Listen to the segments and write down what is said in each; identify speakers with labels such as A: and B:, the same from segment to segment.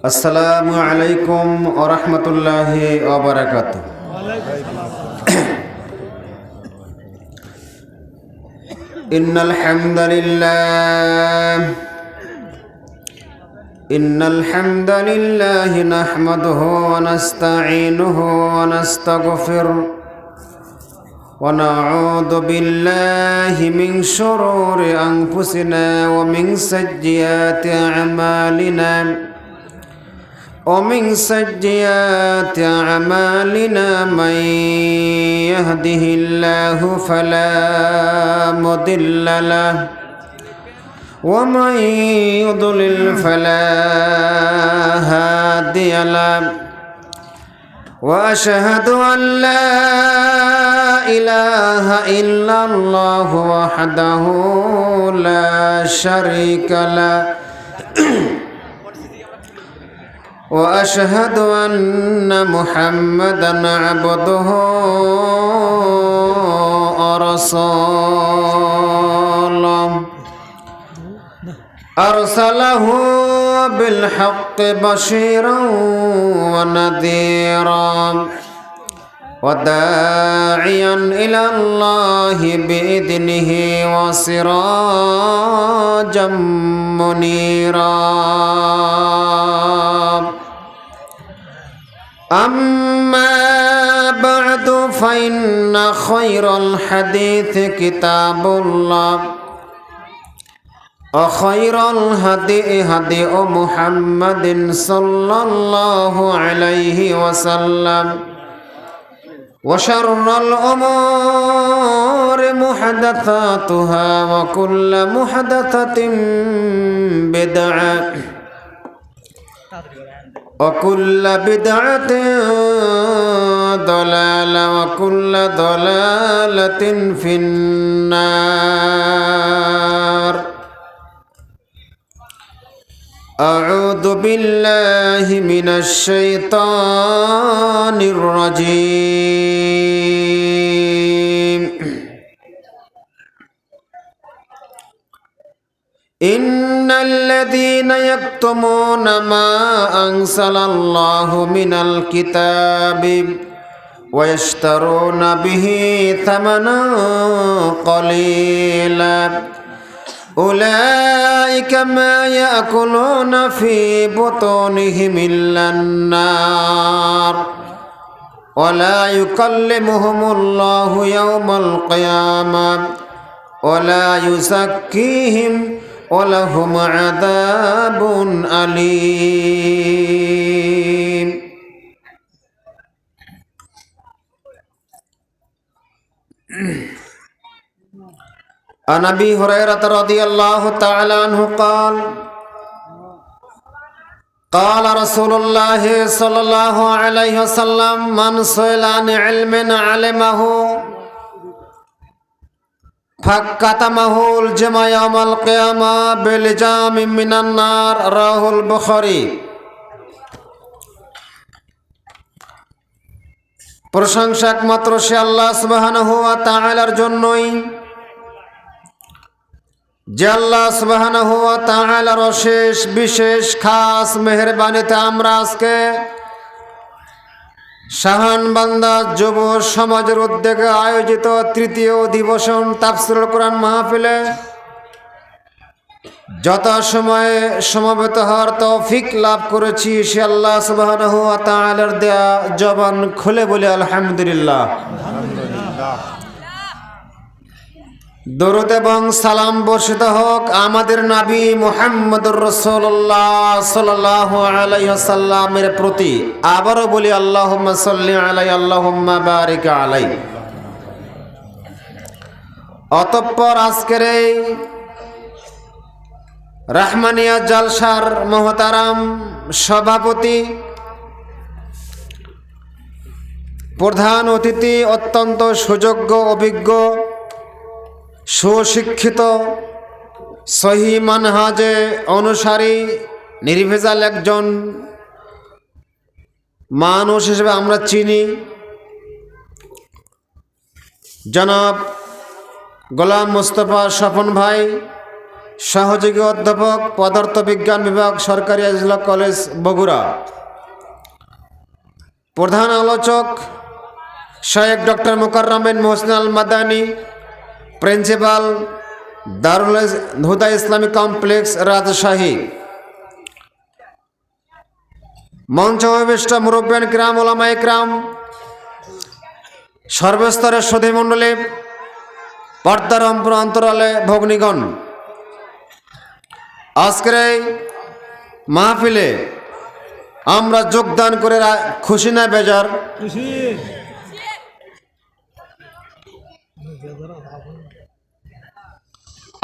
A: আসসালামু আলাইকুম ওয়া রাহমাতুল্লাহি ওয়া বারাকাতুহু। ইন্নাল হামদালিল্লাহ নাহমাদুহু ওয়া নাস্তাঈনুহু ওয়া নাস্তাগফিরুহ ওয়া নাউযু বিল্লাহি মিন শুরুরি আনফুসিনা ওয়া মিন সাইয়্যাতি আ'মালিনা ومن سيئات أعمالنا من يهده الله فلا مضل له ومن يضلل فلا هادي له وأشهد أن لا إله إلا الله وحده لا شريك له وأشهد أن محمدًا عبده ورسوله أرسله بالحق بشيرا ونذيرا وداعيا إلى الله بإذنه وسراجا منيرا. أما بعد فإن خير الحديث كتاب الله وخير الهدي هدي محمد صلى الله عليه وسلم وشر الأمور محدثاتها وكل محدثة بدعة وكل بدعة ضلالة وكل ضلالة في النار. أعوذ بالله من الشيطان الرجيم. إن الذين يكتمون ما أنزل الله من الكتاب ويشترون به ثمنا قليلا أولئك ما يأكلون في بطونهم إلا النار ولا يكلمهم الله يوم القيامة ولا يزكيهم ولهم عذاب أليم. عن أبي هريرة رضي الله تعالى عنه قال قال رسول الله صلى الله عليه وسلم من سئل عن علم علمه فكتمه الجمع يوم القيامة بلجام من النار. رواه البخاري. প্রশংসা একমাত্র সে আল্লাহ সুবহানাহু ওয়া তাআলার জন্যই, যে আল্লাহ সুবহানাহু ওয়া তাআলার অশেষ বিশেষ খাস মেহেরবানিতে আমরা আজকে শাহানবান্দা যুব সমাজের উদ্যোগে আয়োজিত তৃতীয় অধিবেশন তাফসীরুল কোরআন মাহফিলে যথাসময়ে সমবেত হওয়ার তৌফিক লাভ করেছি। সে আল্লাহ সুবহানাহু ওয়া তাআলার দেয়া জবান খুলে বলি আলহামদুলিল্লাহ। দরুদ এবং সালাম বর্ষিত হোক আমাদের নবী মুহাম্মদুর রাসূলুল্লাহ সাল্লাল্লাহু আলাইহি ওয়াসাল্লামের প্রতি। আবারও বলি আল্লাহুম্মা সাল্লি আলাইহি আল্লাহুম্মা বারিক আলাইহি। অতঃপর আজকের এই রাহমানিয়া জালসার মুহতারাম সভাপতি, প্রধান অতিথি, অত্যন্ত সুযোগ্য, অভিজ্ঞ, সুশিক্ষিত, সহি মানহাজে অনুসারী, নির্ভেজাল একজন মানুষ হিসেবে আমরা চিনি জনাব গোলাম মোস্তফা স্বপন ভাই, সহযোগী অধ্যাপক, পদার্থ বিজ্ঞান বিভাগ, সরকারি আজিজুল্লাহ কলেজ, বগুড়া। প্রধান আলোচক শায়েখ ডক্টর মোকাররম বিন মোহসিন আল মাদানী, প্রিন্সিপাল, দারুল হুদা ইসলামিক কমপ্লেক্স, রাজশাহী। মঞ্চ উপবিষ্ট মুরব্বিয়ান কিরাম, উলামায়ে কিরাম, সর্বস্তরের সুধীমণ্ডলী, পর্দার অন্তরালে ভগ্নীগণ, আজকের এই মাহফিলে আমরা যোগদান করে খুশি না বেজার?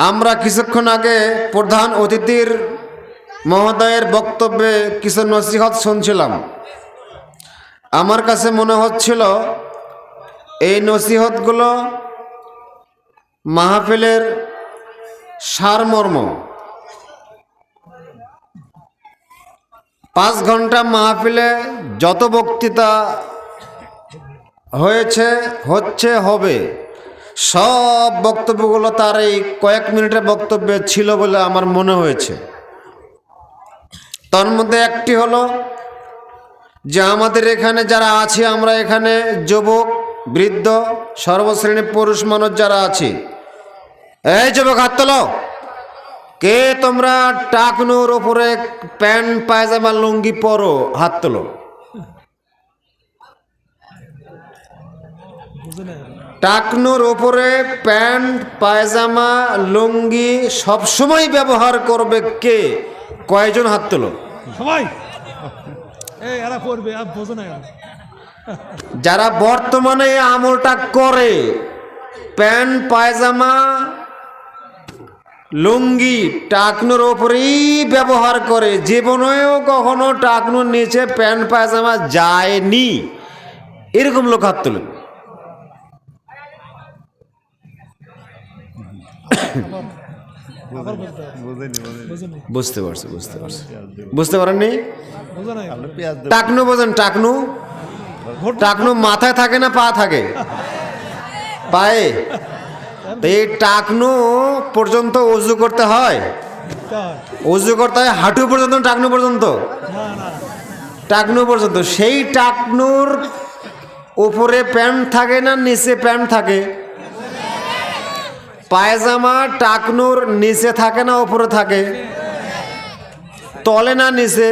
A: আমরা কিছুক্ষণ আগে প্রধান অতিথির মহোদয়ের বক্তব্যে কিছু নসিহত শুনছিলাম। আমার কাছে মনে হচ্ছিল এই নসিহতগুলো মাহফিলের সারমর্ম। 5 ঘন্টা মাহফিলে যত বক্তৃতা হয়েছে, হচ্ছে, হবে, সব বক্তব্যগুলো তার এই কয়েক মিনিটের বক্তব্যে ছিল বলে আমার মনে হয়েছে। তার মধ্যে একটি হলো যে আমাদের এখানে যারা আছি, আমরা এখানে যুবক, বৃদ্ধ, সর্বশ্রেণীর পুরুষ মানুষ যারা আছি, এই যুবক হাত তোলো। কে তোমরা টাকনুর ওপরে প্যান্ট পায়জামা লুঙ্গি পরো? হাত তোলো। টাকনুর ওপরে প্যান্ট পায়জামা লুঙ্গি সবসময় ব্যবহার করবে কে? কয়জন হাত তোলো?
B: সবাই। এরা পড়বে, আর বোঝো না।
A: যারা বর্তমানে এই আমলটা করে, প্যান্ট পায়জামা লুঙ্গি টাকনুর ওপরেই ব্যবহার করে, জীবনেও কখনো টাকনুর নিচে প্যান্ট পায়জামা যায়নি, এরকম লোক হাত তোলেন। বুঝতে পারছি, বুঝতে পারেননি? টাকনু বোঝেন? টাকনু, টাকনু মাথায় থাকে না পা থাকে? পায়ে। তো এই টাকনু পর্যন্ত উজু করতে হয়, উজু করতে হয় হাঁটু পর্যন্ত, টাকনু পর্যন্ত, টাকনু পর্যন্ত। সেই টাকনুর উপরে প্যান্ট থাকে না নিচে প্যান্ট থাকে? পায়জামা টাকনুর নিচে থাকে না উপরে থাকে? তলে না নিচে?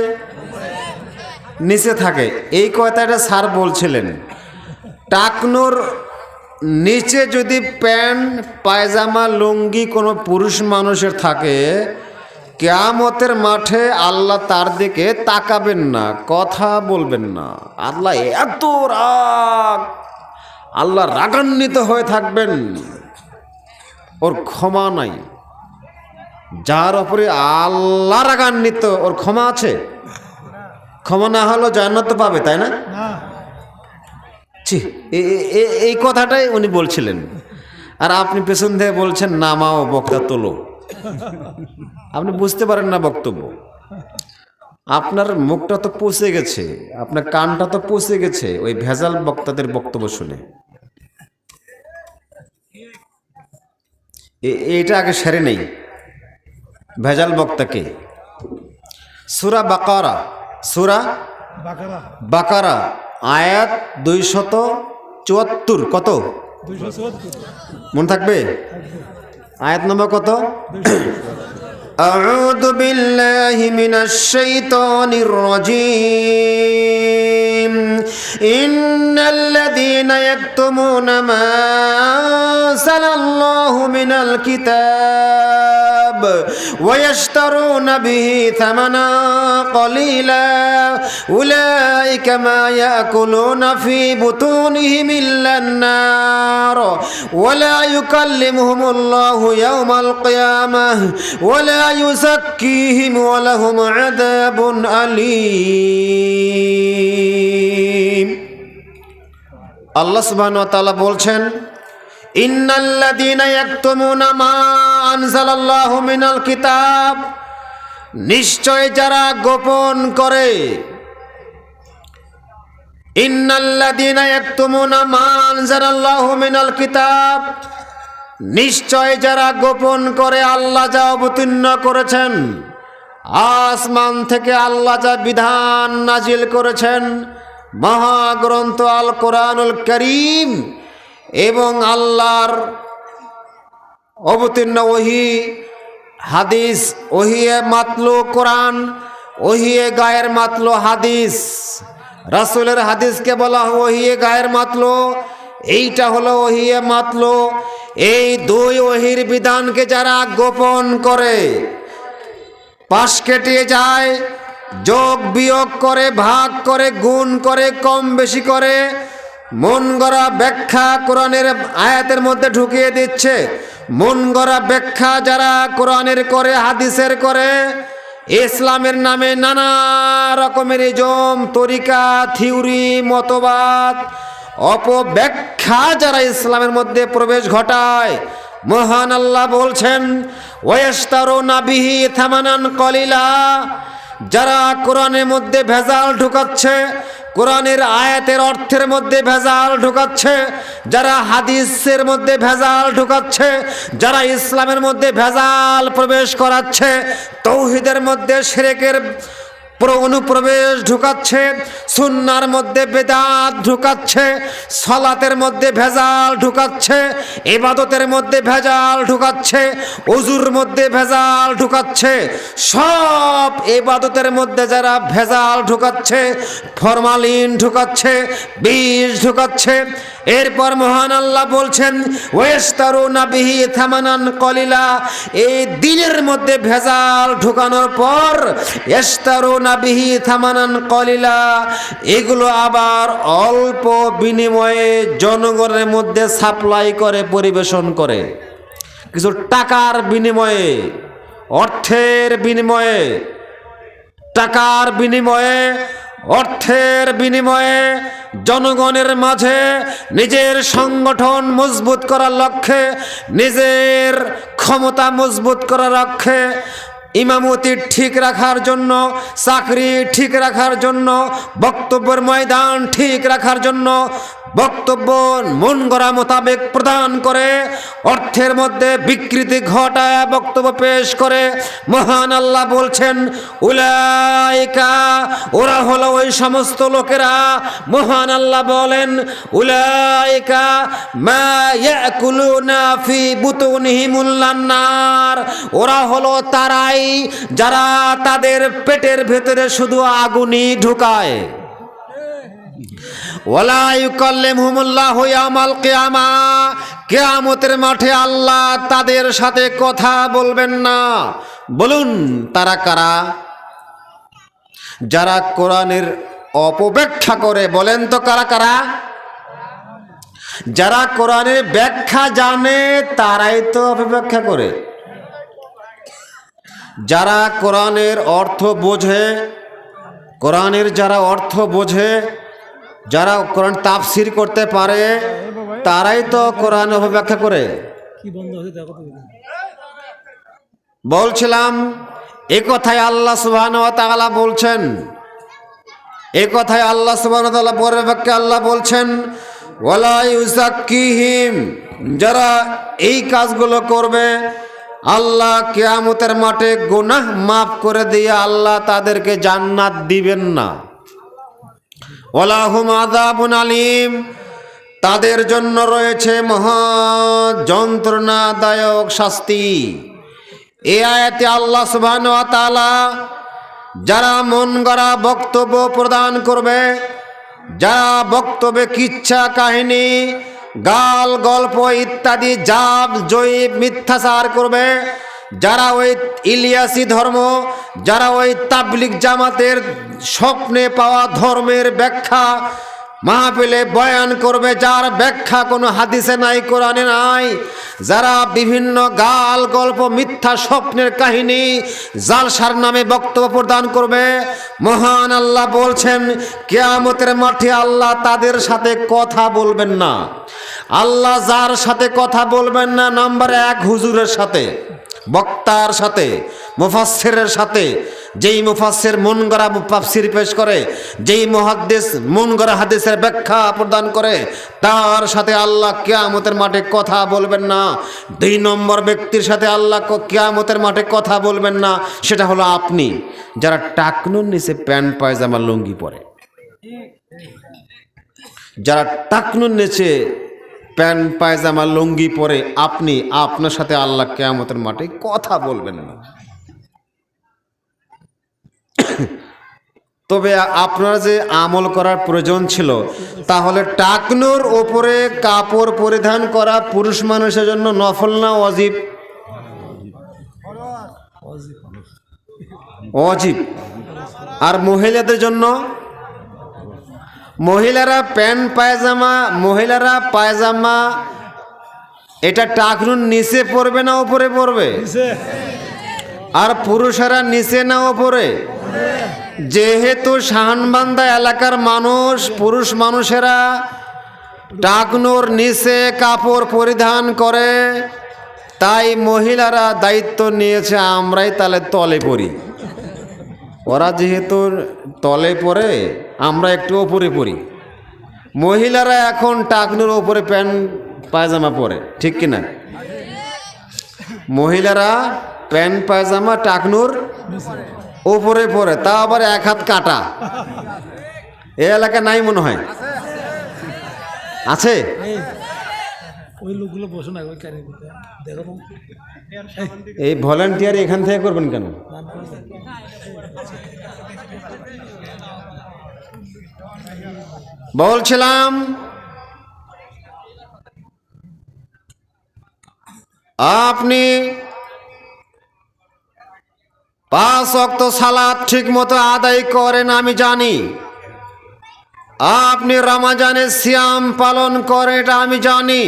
A: নিচে থাকে। এই কথাটা স্যার বলছিলেন, টাকনুর নিচে যদি প্যান্ট পায়জামা লুঙ্গি কোনো পুরুষ মানুষের থাকে, কিয়ামতের মাঠে আল্লাহ তার দিকে তাকাবেন না, কথা বলবেন না। আল্লাহ এত রাগ, আল্লাহ রাগান্বিত হয়ে থাকবেন, ওর ক্ষমা নাই। যার উপরে আল্লাহ রাগান্বিত, ওর ক্ষমা আছে? ক্ষমা না হলো জান্নাত তো পাবে, তাই না? এই কথাটাই উনি বলছিলেন। আর আপনি পেছন থেকে বলছেন নামাও, বক্তা তোলো। আপনি বুঝতে পারেন না বক্তব্য। আপনার মুখটা তো পচে গেছে, আপনার কানটা তো পচে গেছে ওই ভেজাল বক্তাদের বক্তব্য শুনে। এইটা আগে সেরে নেই। ভেজাল বক্তাকে সূরা বাকারা, সূরা বাকারা আয়াত 274, কত?
B: 274
A: মনে থাকবে? আয়াত নম্বর কত? আউযু বিল্লাহি মিনাশ শাইতানির রাজীম। ইন্নাল্লাযীনা ইয়াকতুমুনা মা আনজালাল্লাহু মিনাল কিতাব ওয়া ইয়াশতারুনা বিহি থামানান ক্বালীলা উলাইকা মা ইয়াকুলুনা ফি বুতুনিহিম ইল্লান নার ওয়া লা ইউকাল্লিমুহুমুল্লাহু ইয়াওমাল কিয়ামাহ ওয়া লা ইউযাক্কিহিম ওয়া লাহুম আযাবুন আলীম। আল্লাহ সুবহানাহু ওয়া তাআলা বলছেন, ইন্নাল্লাযীনা ইয়াকতুমুনা মা আনজালাল্লাহু মিনাল কিতাব, নিশ্চয় যারা গোপন করে, ইন্নাল্লাযীনা ইয়াকতুমুনা মা আনজালাল্লাহু মিনাল কিতাব, নিশ্চয় যারা গোপন করে আল্লাহ যা অবতীর্ণ করেছেন, আসমান থেকে আল্লাহ যা বিধান নাজিল করেছেন, মহাগ্রন্থ আল কোরআনুল করিম এবং আল্লাহর অবতীর্ণ ওহী, হাদিস, ওহিয়ে মাতলু কোরআন, ওহিয়ে গায়ের মাতলু হাদিস। রাসূলের হাদিসকে বলা হয় ওহিয়ে গায়ের মাতলু, এইটা হলো ওহিয়ে মাতলু। এই দুই ওহির বিধানকে যারা গোপন করে, পাশ কেটিয়ে যায়, যোগ বিয়োগ করে, ভাগ করে, গুণ করে, কম বেশি করে, মন গড়া ব্যাখ্যা কোরআনের আয়াতের মধ্যে ঢুকিয়ে দিচ্ছে। মন গড়া ব্যাখ্যা যারা কোরআনের করে, হাদিসের করে, ইসলামের নামে নানা রকমের ইজম, তরিকা, থিওরি, মতবাদ, অপব্যাখ্যা যারা ইসলামের মধ্যে প্রবেশ ঘটায়, মহান আল্লাহ বলছেন ওয়াস্তারুনা বিহি থামানান কলিলা। যারা কোরআনের মধ্যে ভেজাল ঢুকাচ্ছে, কোরআনের আয়াতের অর্থের মধ্যে ভেজাল ঢুকাচ্ছে, যারা হাদিসের মধ্যে ভেজাল ঢুকাচ্ছে, যারা ইসলামের মধ্যে ভেজাল প্রবেশ করাচ্ছে, তৌহিদের মধ্যে শিরকের অনুপ্রবেশ ঢুকাচ্ছে, সুন্নার মধ্যে বেদাত ঢুকাচ্ছে, সালাতের মধ্যে ভেজাল ঢুকাচ্ছে, ইবাদতের মধ্যে ভেজাল ঢুকাচ্ছে, ওযুর মধ্যে ভেজাল ঢুকাচ্ছে, সব ইবাদতের মধ্যে যারা ভেজাল ঢুকাচ্ছে, ফরমালিন ঢুকাচ্ছে, বিষ ঢুকাচ্ছে, এরপর মহান আল্লাহ বলছেন ওয়াস্তারুনা বিহি থামানান কলিলা। এই দিনের মধ্যে ভেজাল ঢুকানোর পর ইস্তারুনা বিহি থামানান কলিলা, এগুলো আবার অল্প বিনিময়ে জনগণের মধ্যে সাপ্লাই করে, পরিবেশন করে, কিছু টাকার বিনিময়ে, অর্থের বিনিময়ে, টাকার বিনিময়ে, অর্থের বিনিময়ে জনগণের মাঝে নিজের সংগঠন মজবুত করার লক্ষ্যে, নিজের ক্ষমতা মজবুত করার লক্ষ্যে, ইমামতি ঠিক রাখার জন্য, চাকরি ঠিক রাখার জন্য, বক্তব্যের ময়দান ঠিক রাখার জন্য বক্তব্য মন গড়া মোতাবেক প্রদান করে, অর্থের মধ্যে বিকৃতি ঘটায় বক্তব্য পেশ করে। মহান আল্লাহ বলছেন উলাইকা, ওরা হলো ওই সমস্ত লোকেরা। মহান আল্লাহ বলেন উলাইকা মা ইয়াকুলুনা ফি বুতুনিহিমুল নার, ওরা হলো তারাই যারা তাদের পেটের ভেতরে শুধু আগুনই ঢুকায়। ওয়ালা ইউকাল্লিমুহুমুল্লাহু ইয়াওমাল কিয়ামা, কিয়ামতের মাঠে আল্লাহ তাদের সাথে কথা বলবেন না। বলুন তারা কারা? যারা কোরআনের অপব্যাখ্যা করে। বলেন তো কারা কারা? যারা কোরআনের ব্যাখ্যা জানে তারাই তো অপব্যাখ্যা করে। যারা কোরআনের অর্থ বোঝে, কোরআনের যারা অর্থ বোঝে, যারা কোরআন তাফসির করতে পারে, তারাই তো কোরআন অপব্যাখ্যা করে। বলছিলাম এ কথায় আল্লাহ সুবহানাহু ওয়া তাআলা বলছেন, এ কথায় আল্লাহ সুবহানাহু ওয়া তাআলা পরের বাক্যে আল্লাহ বলছেন ওয়ালা ইউযাক্কিহিম, যারা এই কাজগুলো করবে আল্লাহ কিয়ামতের মাঠে গুনাহ মাফ করে দিয়ে আল্লাহ তাদেরকে জান্নাত দিবেন না। ওয়ালাহুম আযাবুন আলীম, তাদের জন্য রয়েছে মহা যন্ত্রণাদায়ক শাস্তি। এই আয়াতে আল্লাহ সুবহানাহু ওয়া তাআলা যারা মন গড়া বক্তব্য প্রদান করবে, যারা বক্তব্যে কিচ্ছা কাহিনী, গাল গল্প ইত্যাদি জাব জয়ীব মিথ্যাচার করবে, যারা ওই ইলিয়াসি ধর্ম, যারা ওই তাবলিগ জামাতের স্বপ্নে পাওয়া ধর্মের ব্যাখ্যা মাহফিলে বয়ান করবে, যার ব্যাখ্যা কোনো হাদিসে নাই, কোরআনে নাই, যারা বিভিন্ন গাল গল্প মিথ্যা স্বপ্নের কাহিনী জালসার নামে বক্তব্য প্রদান করবে, মহান আল্লাহ বলছেন কিয়ামতের মাঠে আল্লাহ তাদের সাথে কথা বলবেন না। আল্লাহ যার সাথে কথা বলবেন না, নাম্বার 1 হুজুরের সাথে। বক্তার সাথে, মুফাসসিরের সাথে, যেই মুফাসসির মন গড়া তাফসীর পেশ করে, যেই মুহাদ্দিস মন গড়া হাদিসের ব্যাখ্যা প্রদান করে, তার সাথে আল্লাহ কিয়ামতের মাঠে কথা বলবেন না। 2 নম্বর ব্যক্তির সাথে আল্লাহ কিয়ামতের মাঠে কথা বলবেন না, সেটা হলো আপনি, যারা টাকনুর নিচে প্যান্ট পায়জামা লুঙ্গি পরে। যারা টাকনুর নিচে প্যান্ট পায়জামা লুঙ্গি পরে আপনি, আপনার সাথে আল্লাহ কিয়ামতের মাঠে কথা বলবেন না। তবে আপনার যে আমল করার প্রয়োজন ছিল, তাহলে টাকনুর ওপরে কাপড় পরিধান করা পুরুষ মানুষের জন্য নফল না ওয়াজিব? ওয়াজিব। আর মহিলাদের জন্য? মহিলারা প্যান্ট পায়জামা, মহিলারা পায়জামা এটা টাকনুর নিচে পরবে না উপরে পরবে? আর পুরুষেরা নিচে না উপরে? যেহেতু শাহানবান্ধা এলাকার মানুষ, পুরুষ মানুষেরা টাকনুর নিচে কাপড় পরিধান করে, তাই মহিলারা দায়িত্ব নিয়েছে আমরাই তাহলে তলে পরি। ওরা যেহেতু তলে পরে, আমরা একটু ওপরে পরি। মহিলারা এখন টাকনুর ওপরে প্যান্ট পায়জামা পরে, ঠিক কিনা? মহিলারা প্যান্ট পায়জামা টাকনুর ওপরে পরে, তা আবার 1 হাত কাটা। এ এলাকা নাই মনে হয়, আছে?
B: ওই লোকগুলো বসে না, দেখো তো।
A: এই ভলান্টিয়ার এখান থেকে করবেন কেন? বলছিলাম আপনি 5 ওয়াক্ত সালাত ঠিক মতো আদায় করেন, আমি জানি। আপনি রমজানের সিয়াম পালন করেন, এটা আমি জানি।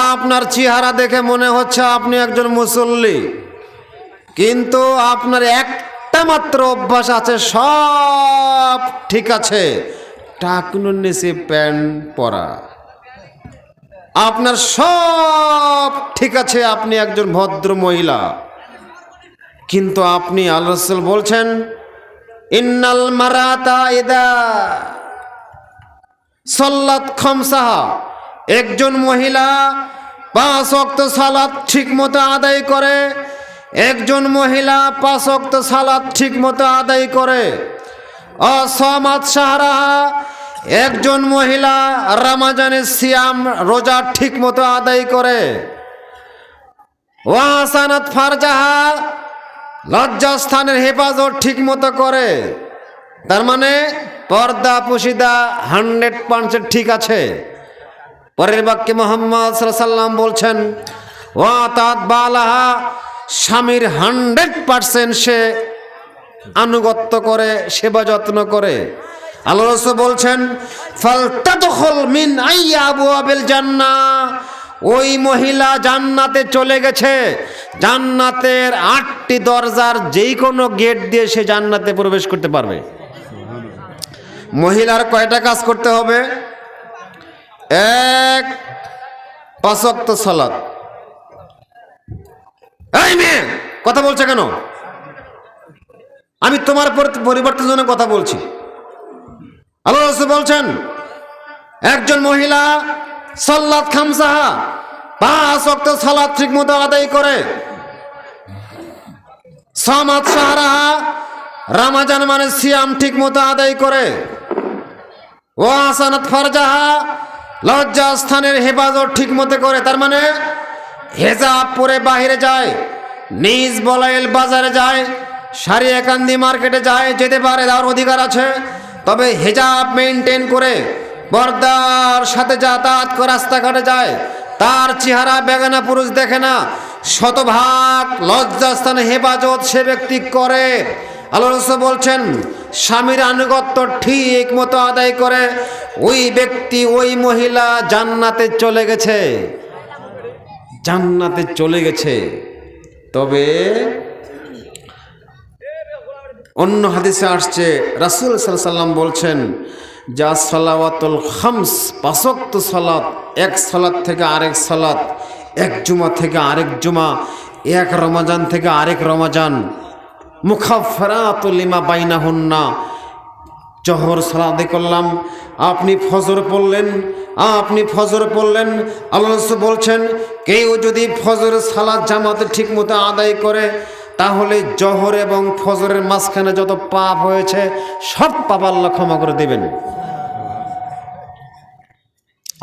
A: আপনার চেহারা দেখে মনে হচ্ছে আপনি একজন মুসল্লি, কিন্তু আপনার একটা মাত্র অভ্যাস আছে, সব ঠিক আছে, টাকনুর নিচে প্যান্ট পরা। আপনার সব ঠিক আছে, আপনি একজন ভদ্র মহিলা, কিন্তু আপনি আল্লাহ রাসূল বলছেন ইন্নাল মারাতা ইদা সাল্লাত খামসাহা, একজন মহিলা 5 ওয়াক্ত সালাত ঠিকমতো আদায় করে, একজন মহিলা 5 ওয়াক্ত সালাত ঠিকমতো আদায় করে, অসামাত শাহরাহা, একজন মহিলা রমজানের সিয়াম রোজা ঠিকমতো আদায় করে, ওয়াসানাত ফারজাহা, লজ্জাস্থানের হেফাজত ঠিকমতো করে। তার মানে পর্দা পুশিদা 100% ঠিক আছে। পরের বাক্যে মুহাম্মদ সাল্লাল্লাহু আলাইহি ওয়াসাল্লাম বলছেন ওয়াতাত বালাহা, স্বামীর 100% সে আনুগত্য করে, সেবা যত্ন করে। আল্লাহ রাসূল বলছেন ফালতাদখুল মিন আইয়া আবওয়াবিল জান্নাহ, ওই মহিলা জান্নাতে চলে গেছে, জান্নাতের 8টি দরজার যেই কোনো গেট দিয়ে সে জান্নাতে প্রবেশ করতে পারবে। মহিলার কয়টা কাজ করতে হবে? 1, 5 ওয়াক্ত সালাত। এই মেয়ে কথা বলছে কেন? আমি তোমার পরিবর্তনের জন্য কথা বলছি। আল্লাহ রাসূল বলছেন একজন মহিলা সাল্লাত খামসাহা, 5 ওয়াক্ত সালাত ঠিকমতো আদায় করে, সামাত শাহরাহা, রমজান মানে সিয়াম ঠিকমতো আদায় করে, ওয়াসানাত ফারজাহা, লজ্জা স্থানের হেফাজত ঠিকমতো করে। তার মানে হেজাব পরে বাইরে যায়, নিজ বলাইল বাজারে যায়, সারিয়াকান্দি মার্কেটে যায়, যেতে পারে, তার অধিকার আছে। তবে হেজাব মেনটেন করে পর্দার সাথে যাতায়াত করে রাস্তাঘাটে যায়, তার চেহারা বেগানা পুরুষ দেখে না, শতভাগ লজ্জাস্থানে হেফাজত সে ব্যক্তি করে। আল্লাহ রাসূল বলছেন স্বামীর আনুগত্য ঠিক মতো আদায় করে, ওই ব্যক্তি, ওই মহিলা জান্নাতে চলে গেছে, জান্নাতে চলে গেছে। তবে অন্য হাদিসে আসছে রাসূল সাল্লাল্লাহু আলাইহি ওয়াসাল্লাম বলছেন যা সালাওয়াতুল খামস, 5 ওয়াক্ত সালাত, এক সালাত থেকে আরেক সালাত, এক জুমা থেকে আরেক জুমা, এক রমজান থেকে আরেক রমজান মুখাফফারাতুল লিমা বাইনাহুন্না। জোহর সালাত আদায় করলাম, আপনি ফজর পড়লেন, আল্লাহ রাসূল বলছেন কেউ যদি ফজর সালাত জামাতে ঠিকমতো আদায় করে তাহলে জোহর এবং ফজরের মাঝখানে যত পাপ হয়েছে সব পাপ আল্লাহ ক্ষমা করে দেবেন।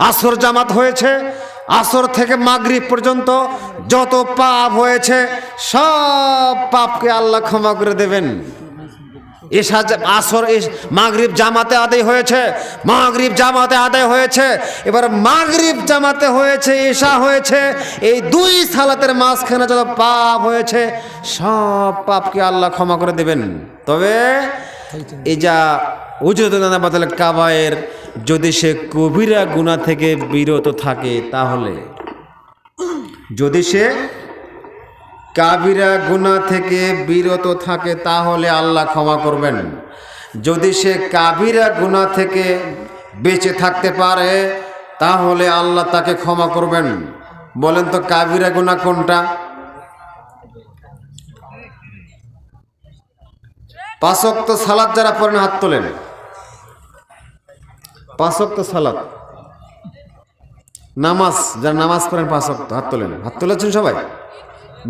A: আসর জামাত হয়েছে, আসর থেকে মাগরিব পর্যন্ত যত পাপ হয়েছে সব পাপকে আল্লাহ ক্ষমা করে দেবেন। মাগরিব জামাতে আদায় হয়েছে, এবার মাগরিব জামাতে হয়েছে, ঈশা হয়েছে, এই দুই সালাতের মাঝখানে যত পাপ হয়েছে সব পাপকে আল্লাহ ক্ষমা করে দেবেন। তবে এই যা উজুদানাবাতুল কাবায়ের, যদি সে কবিরা গুনাহ থেকে বিরত থাকে তাহলে, যদি সে কাবিরা গুনাহ থেকে বিরত থাকে তাহলে আল্লাহ ক্ষমা করবেন। যদি সে কাবিরা গুনাহ থেকে বেঁচে থাকতে পারে তাহলে আল্লাহ তাকে ক্ষমা করবেন। বলেন তো কাবিরা গুনাহ কোনটা? 5 ওয়াক্ত সালাত যারা পড়েন হাত তোলেন। 5 ওয়াক্ত সালাত নামাজ, যারা নামাজ পড়েন 5 ওয়াক্ত হাত তোলেন। হাত তুলেছেন সবাই?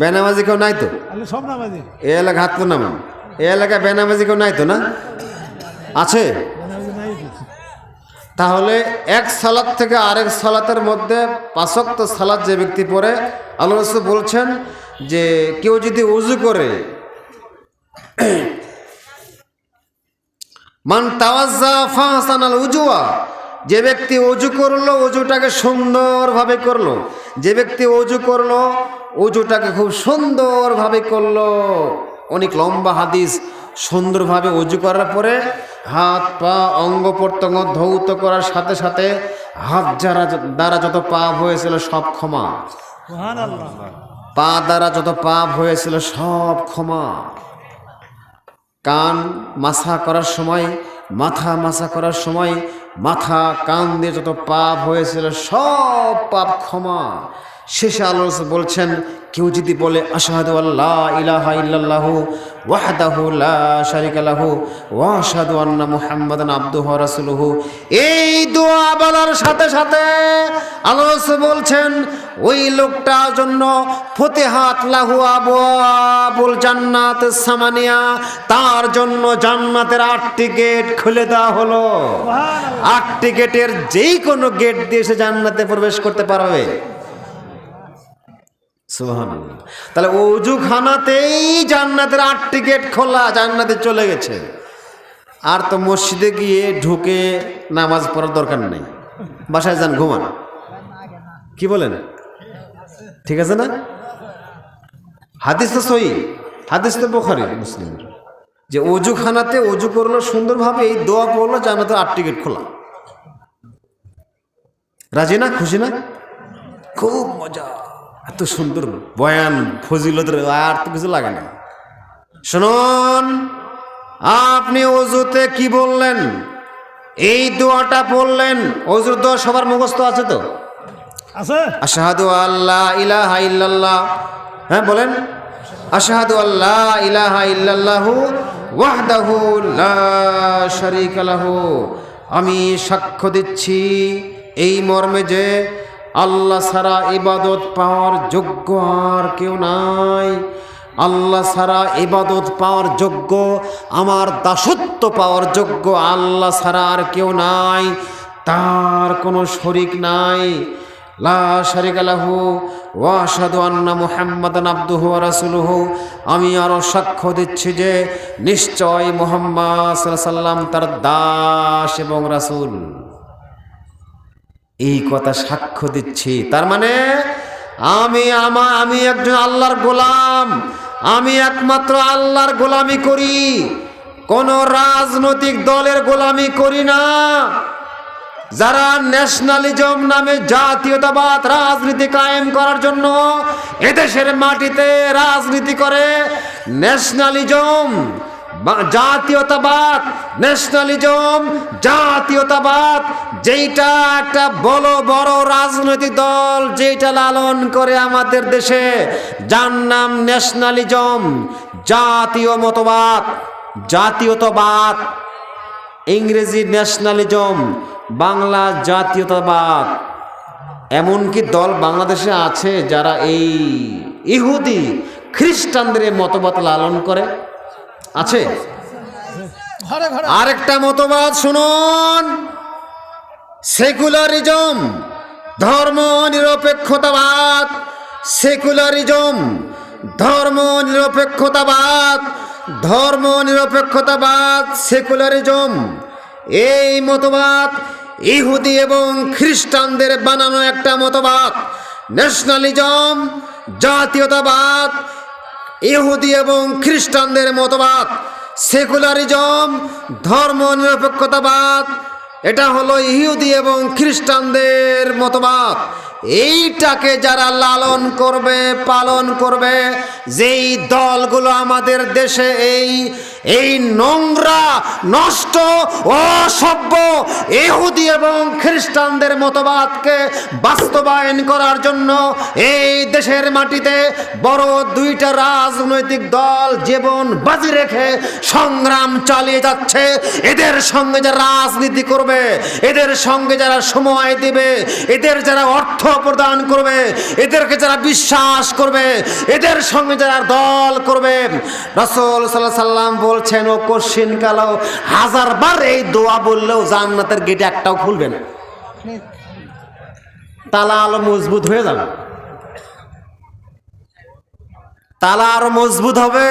A: বেনামাজি কেউ নাই তো?
B: সব নামাজি
A: এই এলাকা হাত তো নামান। এই এলাকায় বেনামাজি কেউ নাই তো? না আছে? তাহলে এক সালাত থেকে আরেক সালাতের মধ্যে 5 ওয়াক্ত সালাত যে ব্যক্তি পড়ে, আল্লাহ রাসূল বলছেন যে কেউ যদি ওযু করে, মান তাওয়াজ্জা ফাহসানাল উজুয়া, যে ব্যক্তি ওযু করলো ওযুটাকে সুন্দরভাবে করলো, যে ব্যক্তি ওযু করলো ওযুটাকে খুব সুন্দরভাবে করলো। অনেক লম্বা হাদিস। সুন্দরভাবে ওযু করার পরে হাত পা অঙ্গ প্রত্যঙ্গ ধৌত করার সাথে সাথে হাত দ্বারা যত পাপ হয়েছিল সব ক্ষমা,
B: সুবহানাল্লাহ।
A: পা দ্বারা যত পাপ হয়েছিল সব ক্ষমা, কান মাসা করার সময়, মাথা মাসা করার সময় মাথা কান দিয়ে যত পাপ হয়েছিল সব পাপ ক্ষমা। শেষে আল্লাহ বলছেন কেউ যদি বলে আশহাদু আল্লা ইলাহা ইল্লাল্লাহু ওয়াহদাহু লা শারিকা লাহু ওয়া আশহাদু আন্না মুহাম্মাদান আবদুহু ওয়া রাসূলুহু, এই দোয়া বলার সাথে সাথে আল্লাহ বলছেন ওই লোকটার জন্য ফতিহাত লাহু আবওয়াবুল জান্নাত সামানিয়া, তার জন্য জান্নাতের 8টি গেট খুলে দেওয়া হলো। 8টি গেটের যেই কোনো গেট দিয়ে সে জান্নাতে প্রবেশ করতে পারবে। সুবহানাল্লাহ। তাহলে ওযুখানাতেই জান্নাতের 8টি গেট খোলা, জান্নাতে চলে গেছে। আর তো মসজিদে গিয়ে ঢুকে নামাজ পড়ার দরকার নেই, বাসায় যান ঘুমান। কি বলেন? ঠিক আছে না? হাদিস তো সহিহ, হাদিস তো বুখারী মুসলিম, যে ওযুখানাতে ওযু করলো সুন্দরভাবে, এই দোয়া পড়লো, জান্নাতের 8টি গেট খোলা। রাজি না? খুশি না? খুব মজা। এত সুন্দর বয়ান, ফজিলতের আর তো কিছু লাগে না। শুনুন, আপনি ওযুতে কি বললেন? এই দোয়াটা পড়লেন। ওযুর দোয়া সবার মুখস্থ আছে তো?
B: আছে।
A: আশহাদু আল্লা ইলাহা ইল্লাল্লাহ, হ্যাঁ বলেন, আশহাদু আল্লা ইলাহা ইল্লাল্লাহু ওয়াহদাহু লা শারীকা লাহু, আমি সাক্ষ্য দিচ্ছি এই মর্মে যে আল্লাহ ছাড়া ইবাদত পাওয়ার যোগ্য আর কেউ নাই, আল্লাহ ছাড়া ইবাদত পাওয়ার যোগ্য, আমার দাসত্ব পাওয়ার যোগ্য আল্লাহ ছাড়া আর কেউ নাই, তার কোনো শরীক নাই। লা শারিকা লাহু ওয়া আশহাদু আন্না মুহাম্মাদান আবদুহু ওয়া রাসূলুহু, আমি আরো সাক্ষ্য দিচ্ছি যে নিশ্চয় মুহাম্মদ সাল্লাল্লাহু আলাইহি সাল্লাম তার দাস এবং রাসূল। এই কথা সাক্ষ্য দিচ্ছি, তার মানে আমি একজন আল্লাহর গোলাম, আমি একমাত্র আল্লাহর গোলামি করি, কোন রাজনৈতিক দলের গোলামি করি না। যারা ন্যাশনালিজম নামে জাতীয়তাবাদ রাজনীতি কায়েম করার জন্য এদেশের মাটিতে রাজনীতি করে, ন্যাশনালিজম জাতীয়তাবাদ, ন্যাশনালিজম, জাতীয়তাবাদ, যেইটা একটা বড় বড় রাজনৈতিক দল যেটা লালন করে আমাদের দেশে, যার নাম ন্যাশনালিজম, জাতীয় মতবাদ, জাতীয়তাবাদ, ইংরেজি ন্যাশনালিজম, বাংলা জাতীয়তাবাদ। এমনকি দল বাংলাদেশে আছে যারা এই ইহুদি খ্রিস্টানদের মতবাদ লালন করে, আছে।
B: ঘরে ঘরে
A: আরেকটা মতবাদ শুনুন, সেকুলারিজম, ধর্ম নিরপেক্ষতাবাদ, সেকুলারিজম, ধর্ম নিরপেক্ষতাবাদ, ধর্ম নিরপেক্ষতাবাদ, সেকুলারিজম। এই মতবাদ ইহুদি এবং খ্রিস্টানদের বানানো একটা মতবাদ। ন্যাশনালিজম, জাতীয়তাবাদ, ইহুদি এবং খ্রিস্টানদের মতবাদ। সেকুলারিজম, ধর্ম নিরপেক্ষতাবাদ, এটা হলো ইহুদি এবং খ্রিস্টানদের মতবাদ। এইটাকে যারা লালন করবে, পালন করবে, যেই দলগুলো আমাদের দেশে এই নোংরা, নষ্ট, অসভ্য ইহুদি এবং খ্রিস্টানদের মতবাদকে বাস্তবায়ন করার জন্য এই দেশের মাটিতে বড় দুইটা রাজনৈতিক দল জীবন বাজি রেখে সংগ্রাম চালিয়ে যাচ্ছে। এদের সঙ্গে যারা রাজনীতি করবে, এদের সঙ্গে যারা সময় দিবে, এদের যারা অর্থ প্রদান করবে, এদেরকে যারা বিশ্বাস করবে, এদের সঙ্গে যারা দল করবে, রাসূল সাল্লাল্লাহু আলাইহি সাল্লাম বলছেন, ও কশিন কালো 1000 বার এই দোয়া বললেও জান্নাতের গেট একটাও খুলবে না, তালা আলো মজবুত হয়ে যাবে, তালা আরো মজবুত হবে।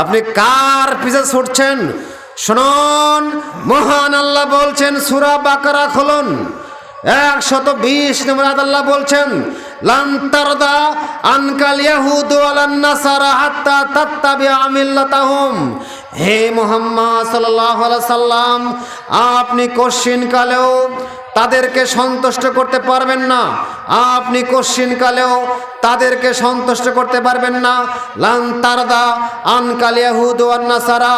A: আপনি কার পিছে ছুটছেন? শুনুন, মহান আল্লাহ বলছেন, সূরা বাকারা খুলুন, 120 নম্বর আয়াত আল্লাহ বলছেন, লান তারদা আনকাল ইয়াহুদু ওয়ালান নাসারা হাত্তা তাত্তাবিআ মিল্লাতাহুম। হে মুহাম্মদ সাল্লাল্লাহু আলাইহি সাল্লাম, আপনি কশিন কালেও তাদেরকে সন্তুষ্ট করতে পারবেন না, আপনি কশিন কালেও তাদেরকে সন্তুষ্ট করতে পারবেন না। লান তারদা আনকাল ইয়াহুদু ওয়ান নাসারা,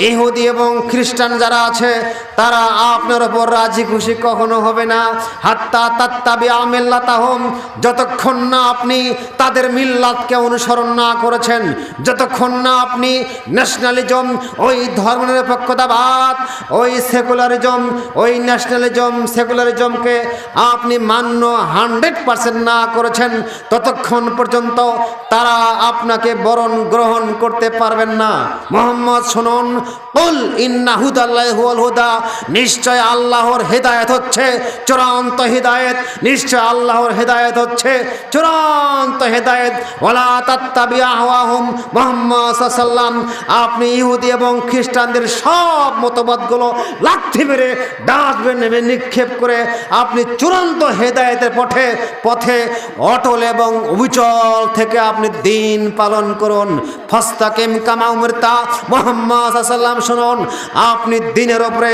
A: ইহুদি এবং খ্রিস্টান যারা আছে তারা আপনার উপর রাজি খুশি কখনো হবে না। হাত্তা তাত্তাবিআ মিল্লাতাহুম, যতক্ষণ না আপনি তাদের মিল্লাতকে অনুসরণ না করেছেন, যতক্ষণ না আপনি ন্যাশনালিজম, ওই ধর্মনিরপেক্ষতাবাদ, ওই সেকুলারিজম, ওই ন্যাশনালিজম, সেকুলারিজমকে আপনি মান্য 100% না করেছেন, ততক্ষণ পর্যন্ত তারা আপনাকে বরণ গ্রহণ করতে পারবেন না। মুহাম্মদ শুনুন, কুল ইন্না হুদাল্লাহি হুয়াল হুদা, নিশ্চয় আল্লাহর হেদায়েত হচ্ছে চূড়ান্ত হেদায়েত, নিশ্চয় আল্লাহর হেদায়েত হচ্ছে চূড়ান্ত হেদায়েত। ওয়ালা তাত্তাবিআ আহওয়াহুম, মুহাম্মদ সাল্লাল্লাহু আলাইহি সাল্লাম আপনি ইহুদি এবং খ্রিস্টানদের সব মতবাদগুলো লাথি মেরে ডাস্টবিনে নিক্ষেপ করে আপনি চূড়ান্ত হেদায়েতের পথে অটল এবং অবিচল থেকে আপনি দিন পালন করুন। ফাস্তাকিম কামা উমিরতা, মুহাম্মদ সাল্লাল্লাহু আলাইহি সাল্লাম শুনুন, আপনি দিনের উপরে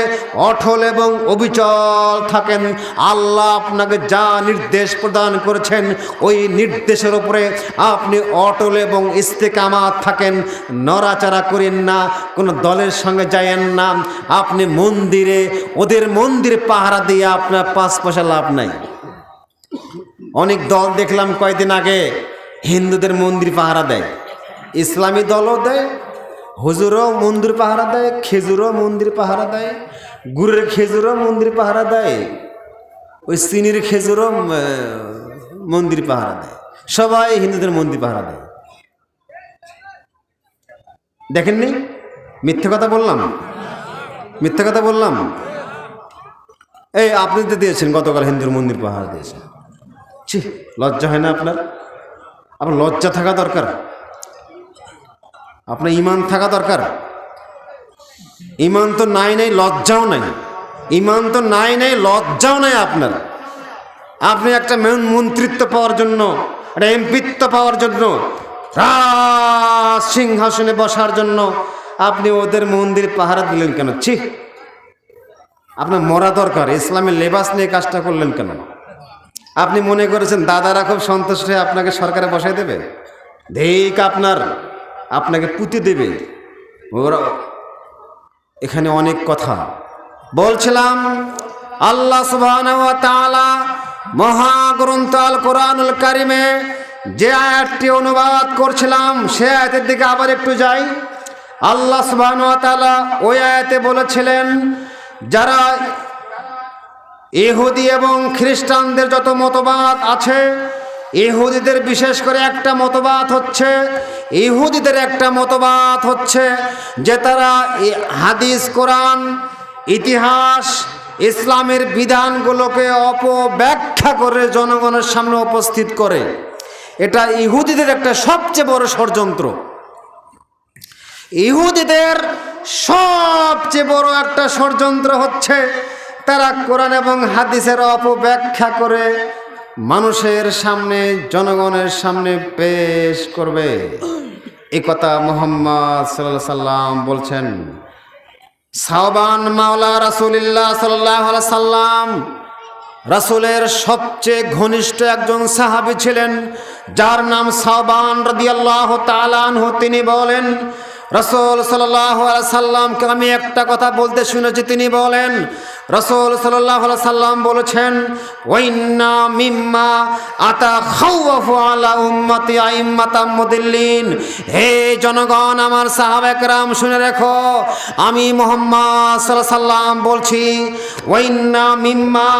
A: অটল এবং অবিচল থাকেন। আল্লাহ আপনাকে যা নির্দেশ প্রদান করেছেন ওই নির্দেশের উপরে আপনি অটল এবং ইস্তেকামাত থাকেন, নড়াচড়া করেন না, কোনো দলের সঙ্গে যায়েন না। আপনি মন্দিরে, ওদের মন্দির পাহারা দিয়ে আপনার 5 পয়সা লাভ নাই। অনেক দল দেখলাম কয়েকদিন আগে হিন্দুদের মন্দির পাহারা দেয়, ইসলামী দলও দেয়, হুজুরও মন্দির পাহারা দেয়, খেজুরও মন্দির পাহারা দেয়, গুড়ের খেজুরও মন্দির পাহারা দেয়, ওই চিনির খেজুরও মন্দির পাহারা দেয়, সবাই হিন্দুদের মন্দির পাহারা দেয়। দেখেননি? মিথ্যে কথা বললাম? মিথ্যে কথা বললাম? এই আপনি তো দিয়েছেন, গতকাল হিন্দুর মন্দির পাহারা দিয়েছেন। ছি, লজ্জা হয় না আপনার? আপনার লজ্জা থাকা দরকার, আপনার ইমান থাকা দরকার। ইমান তো নাই, লজ্জাও নাই। ইমান তো নাই, লজ্জাও নাই আপনার। আপনি একটা মন্ত্রিত্ব পাওয়ার জন্য, একটা এমপিত্ব পাওয়ার জন্য, রাজ সিংহাসনে বসার জন্য আপনি ওদের মন্দির পাহারা দিলেন কেন? ছি, আপনার মরা দরকার। ইসলামের লেবাস নিয়ে কাজটা করলেন কেন? আপনি মনে করেছেন দাদারা খুব সন্তুষ্ট হয়ে আপনাকে সরকারে বসাই দেবে? দেখ আপনাকে পুঁতে দেবে। এখানে অনেক কথা বলছিলাম। আল্লাহ সুবহানাহু ওয়া তাআলা মহাগ্রন্থ আল কোরআনুল কারিমে যে আয়াতটি অনুবাদ করছিলাম সে আয়াতের দিকে আবার একটু যাই। আল্লাহ সুবহানাহু ওয়া তাআলা ওই আয়াতে বলেছিলেন, যারা ইহুদি এবং খ্রিস্টানদের যত মতবাদ আছে, ইহুদিদের বিশেষ করে একটা মতবাদ হচ্ছে, ইহুদিদের একটা মতবাদ হচ্ছে যে তারা হাদিস, কোরআন, ইতিহাস, ইসলামের বিধানগুলোকে অপব্যাখ্যা করে জনগণের সামনে উপস্থিত করে। এটা ইহুদিদের একটা সবচেয়ে বড় ষড়যন্ত্র। ইহুদিদের সবচেয়ে বড় একটা ষড়যন্ত্র হচ্ছে তারা কোরআন এবং হাদিসের অপব্যাখ্যা করে মানুষের সামনে, জনগণের সামনে পেশ করবে। এই কথা মুহাম্মদ সাল্লাল্লাহু আলাইহি সাল্লাম বলছেন। সাওবান মাওলা রাসূলুল্লাহ সাল্লাল্লাহু আলাইহি সাল্লাম রাসূলের সবচেয়ে ঘনিষ্ঠ একজন সাহাবী ছিলেন, যার নাম সাওবান রাদিয়াল্লাহু তাআলা আনহু। তিনি বলেন, রাসূল সাল্লাল্লাহু আলাইহি সাল্লামকে আমি একটা কথা বলতে শুনেছি। তিনি বলেন, রাসূল সাল্লাল্লাহু আলাইহি সাল্লাম বলেছেন, ওয়াইন্না মিম্মা আতাখাওয়াফু আলা উম্মতি আইম্মাতাম মুদিল্লিন। হে জনগণ, আমার সাহাবা کرام শুনে রাখো, আমি মুহাম্মদ সাল্লাল্লাহু আলাইহি সাল্লাম বলছি, ওয়াইন্না মিম্মা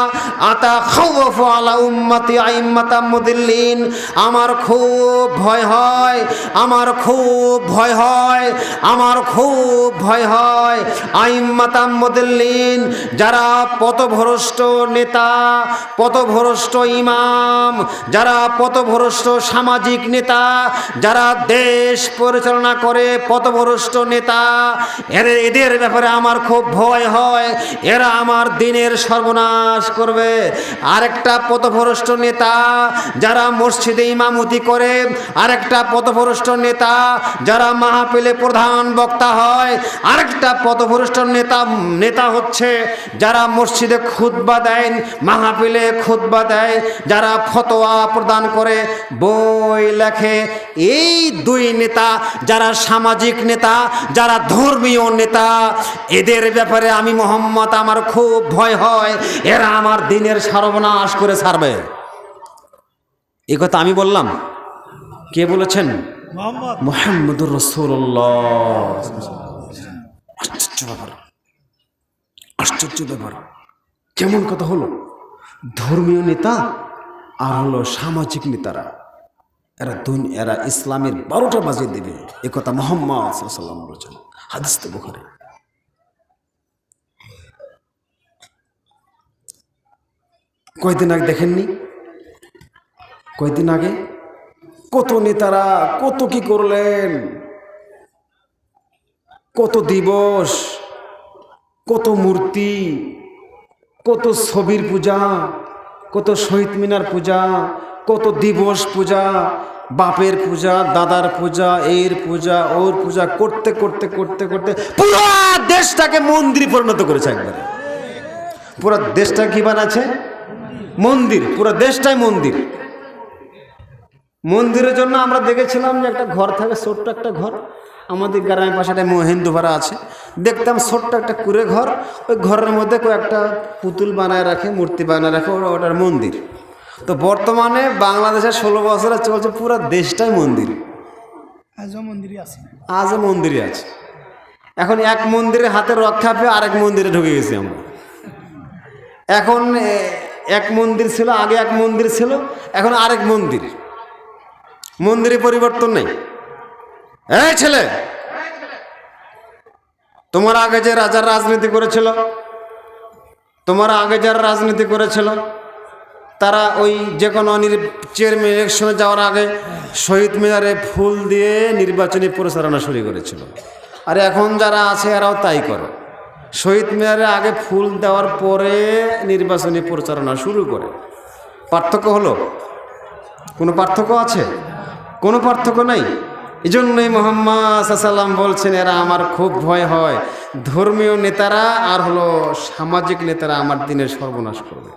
A: আতাখাওয়াফু আলা উম্মতি আইম্মাতাম মুদিল্লিন। আমার খুব ভয় হয়, আমার খুব ভয় হয়, আমার খুব ভয় হয় আইম্মাতাম মুদিল্লিন, যারা পথভ্রষ্ট নেতা, পথভ্রষ্ট ইমাম, যারা পথভ্রষ্ট সামাজিক নেতা, যারা দেশ পরিচালনা করে, পথভ্রষ্ট নেতা, এদের ব্যাপারে আমার খুব ভয় হয়। এরা আমার দিনের সর্বনাশ করবে। আরেকটা পথভ্রষ্ট নেতা যারা মসজিদে ইমামতি করে, আরেকটা পথভ্রষ্ট নেতা যারা মাহফিলে প্রধান বক্তা হয়, আরেকটা পথভ্রষ্ট নেতা হচ্ছে যারা মসজিদে খুতবা দেয়, মাহফিলে খুতবা দেয়, যারা ফতোয়া প্রদান করে, বই লেখে। এই দুই নেতা, যারা সামাজিক নেতা, যারা ধর্মীয় নেতা, এদের ব্যাপারে আমি মুহাম্মদ আমার খুব ভয় হয়। এরা আমার দিনের সর্বনাশ করে ছাড়বে। এই কথা আমি বললাম, কে বলেছেন?
B: মোহাম্মদ
A: মুহাম্মদুর রাসূলুল্লাহ। আশ্চর্য ব্যাপার, আশ্চর্য ব্যাপার। কেমন কথা হলো? ধর্মীয় নেতা আর হলো সামাজিক নেতারা, এরা ইসলামের 12টা বাজিয়ে দেবে। এ কথা মুহাম্মদ সাল্লাল্লাহু আলাইহি ওয়াসাল্লাম বলেছেন, হাদিস তো বুখারী। কয়দিন আগে দেখেননি? কয়দিন আগে কত নেতারা কত কি করলেন, কত দিবস, কত মূর্তি, কত ছবির পূজা, কত শহীদ মিনার পূজা, কত দিবস পূজা, বাপের পূজা, দাদার পূজা, এর পূজা, ওর পূজা করতে করতে করতে করতে পুরো দেশটাকে মন্দিরে পরিণত করেছে। একবারে পুরো দেশটা কি বানাচ্ছে? মন্দির। পুরো দেশটাই মন্দির। মন্দিরের জন্য আমরা দেখেছিলাম যে একটা ঘর থাকে, ছোট্ট একটা ঘর। আমাদের গ্রামের পাশে একটা হিন্দুপাড়া আছে, দেখতাম ছোট্ট একটা কুড়ে ঘর। ওই ঘরের মধ্যে কয়েকটা পুতুল বানায় রাখে, মূর্তি বানায় রাখে, ওটার মন্দির। তো বর্তমানে বাংলাদেশে 16 বছরে চলছে পুরো দেশটাই মন্দির।
B: আজও মন্দিরে আছে,
A: আজও মন্দিরে আছে। এখন এক মন্দিরে হাতে রক্ষা পেয়ে আরেক মন্দিরে ঢুকে গেছি আমরা। এখন এক মন্দির ছিল, আগে এক মন্দির ছিল, এখন আরেক মন্দির। মন্দিরে পরিবর্তন নেই। এই ছেলে, তোমার আগে যে রাজার রাজনীতি করেছিল, তোমার আগে যারা রাজনীতি করেছিল, তারা ওই যে কোনো চেয়ারম্যান ইলেকশনে যাওয়ার আগে শহীদ মিনারে ফুল দিয়ে নির্বাচনী প্রচারণা শুরু করেছিল। আর এখন যারা আছে এরাও তাই করে। শহীদ মিনারে আগে ফুল দেওয়ার পরে নির্বাচনী প্রচারণা শুরু করে। পার্থক্য হলো? কোনো পার্থক্য আছে? কোনো পার্থক্য নাই। এই জন্যই মুহাম্মদ সাল্লাল্লাহু বলছেন, এরা আমার খুব ভয় হয়। ধর্মীয় নেতারা আর হলো সামাজিক নেতারা আমার দিনের সর্বনাশ করবে।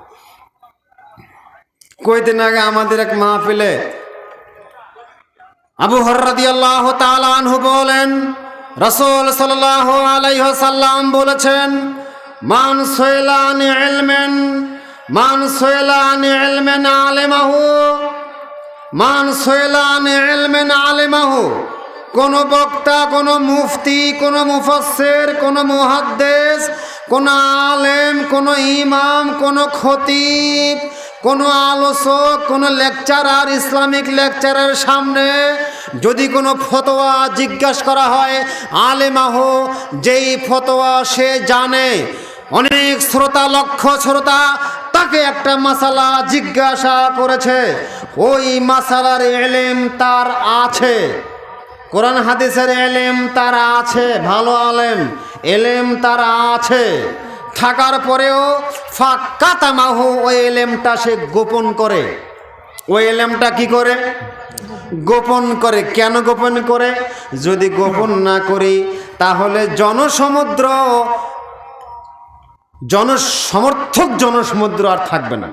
A: কয়েকদিন আগে আমাদের এক মাহফিলে আবু হুরায়রা রাদিয়াল্লাহু তাআলা আনহু বলেন, রাসূল সাল্লাল্লাহু আলাইহি ওয়াসাল্লাম বলেছেন, মান সুইলা আন ইলমিন আলিমাহু, মান সুইলা আন ইলমিন আলিমাহু। কোন বক্তা, কোন মুফতি, কোন মুফাসসির, কোন মুহাদ্দিস, কোন আলেম, কোন ইমাম, কোন খতিব, কোন আলোচক, কোন লেকচারার, ইসলামিক লেকচারের সামনে যদি কোনো ফতোয়া জিজ্ঞাসা করা হয়, আলেমাহ, যেই ফতোয়া সে জানে, অনেক শ্রোতা, লক্ষ শ্রোতা তাকে একটা মাসালা জিজ্ঞাসা করেছে, ওই মাসালার ইলম তার আছে, কোরআন হাদিসের ইলম তার আছে, ভালো আলেম, ইলম তার আছে, থাকার পরেও ফাক্কাতামাহু, ওই ইলমটা সে গোপন করে। ওই ইলমটা কি করে? গোপন করে। কেন গোপন করে? যদি গোপন না করি তাহলে জনসমুদ্র আর থাকবে না,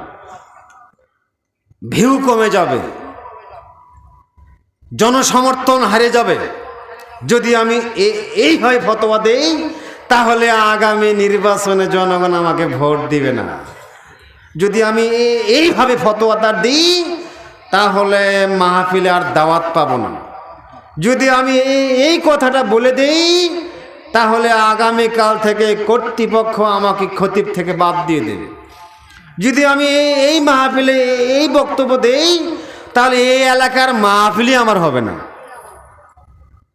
A: ভিউ কমে যাবে, জনসমর্থন হারিয়ে যাবে। যদি আমি এইভাবে ফতোয়া দেই তাহলে আগামী নির্বাচনে জনগণ আমাকে ভোট দিবে না। যদি আমি এইভাবে ফতোয়াটা দিই তাহলে মাহফিলে আর দাওয়াত পাবো না। যদি আমি এই কথাটা বলে দেই তাহলে আগামীকাল থেকে কর্তৃপক্ষ আমাকে খতিব থেকে বাদ দিয়ে দেবে। যদি আমি এই মাহফিলে এই বক্তব্য দেই তাহলে এই এলাকার মাহফিলই আমার হবে না।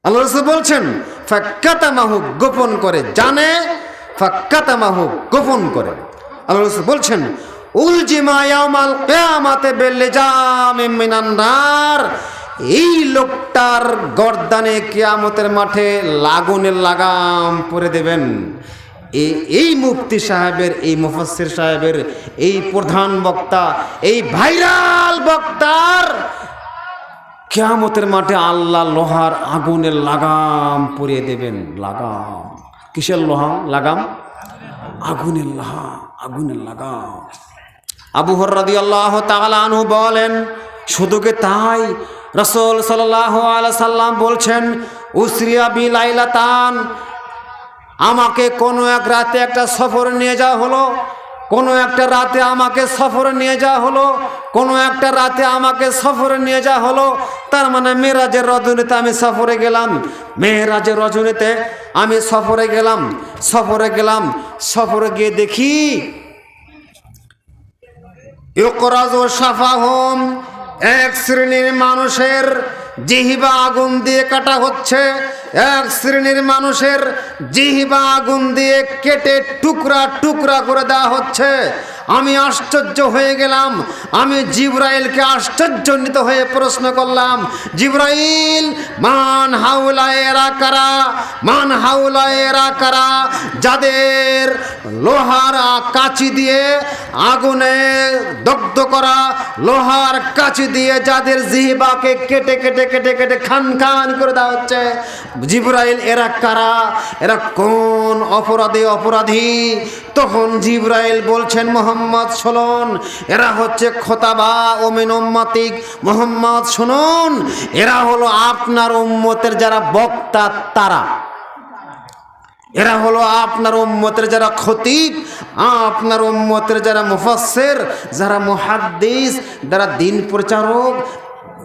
A: আল্লাহ রাসূল বলছেন, ফাক্কাতামাহু, গোপন করে, জানে, ফাক্কাতামাহু, গোপন করে। আল্লাহ রাসূল বলছেন, উলজিমা ইয়াউমাল কিয়ামাতি বিল্লিজামিন মিনান নার, এই লোকটার গর্দানে কিয়ামতের মাঠে লাগুনের লাগাম পরে দেবেন। এই মুফতি সাহেবের, এই মুফাসসির সাহেবের, এই প্রধান বক্তা, এই ভাইরাল বক্তার কিয়ামতের মাঠে আল্লাহ লোহার আগুনের লাগাম পরিয়ে দেবেন। লাগাম কিসের লোহা? লাগাম আগুনের লোহা, আগুনের লাগাম। আবু হুরায়রা রাদিয়াল্লাহু তাআলা আনহু বলেন, শুধু কি তাই, রাসূল সাল্লাল্লাহু আলাইহি সাল্লাম বলছেন, উসরিয়া বিলাইলাতান, আমাকে কোনো এক রাতে একটা সফরে নিয়ে যাওয়া হলো, কোনো একটা রাতে আমাকে সফরে নিয়ে যাওয়া হলো, কোনো একটা রাতে আমাকে সফরে নিয়ে যাওয়া হলো। তার মানে মেরাজের রজনীতে আমি সফরে গেলাম, মেরাজের রজনীতে আমি সফরে গেলাম। সফরে গিয়ে দেখি ইউকরাজু শাফাহুম, এক শ্রেণীর মানুষের জিহবা আগুন দিয়ে কাটা হচ্ছে, এক শ্রেণীর মানুষের জিহবা আগুন দিয়ে কেটে টুকরা টুকরা করে দেওয়া হচ্ছে। আমি আশ্চর্য হয়ে গেলাম। আমি জিবরাইলকে আশ্চর্যান্বিত হয়ে প্রশ্ন করলাম, জিবরাইল, মান হাউলা এরা কারা, মান হাউলা এরা কারা, যাদের লোহার কাঁচি দিয়ে আগুনে দগ্ধ করা, লোহার কাঁচি দিয়ে যাদের জিহবাকে কেটে কেটে কেটে কেটে খান খান করে দেওয়া হচ্ছে। জিবরাইল, এরা কারা, এরা কোন অপরাধী? তখন জিবরাইল বলছেন, মোহাম্মদ শুনুন, এরা হচ্ছে খোতাবা ও মিন উম্মতিক, মোহাম্মদ শুনুন, এরা হলো আপনার উম্মতের যারা বক্তা, তারা, এরা হলো আপনার উম্মতের যারা খতিব, আপনার উম্মতের যারা মুফাসসির, যারা মুহাদ্দিস, যারা দিন প্রচারক,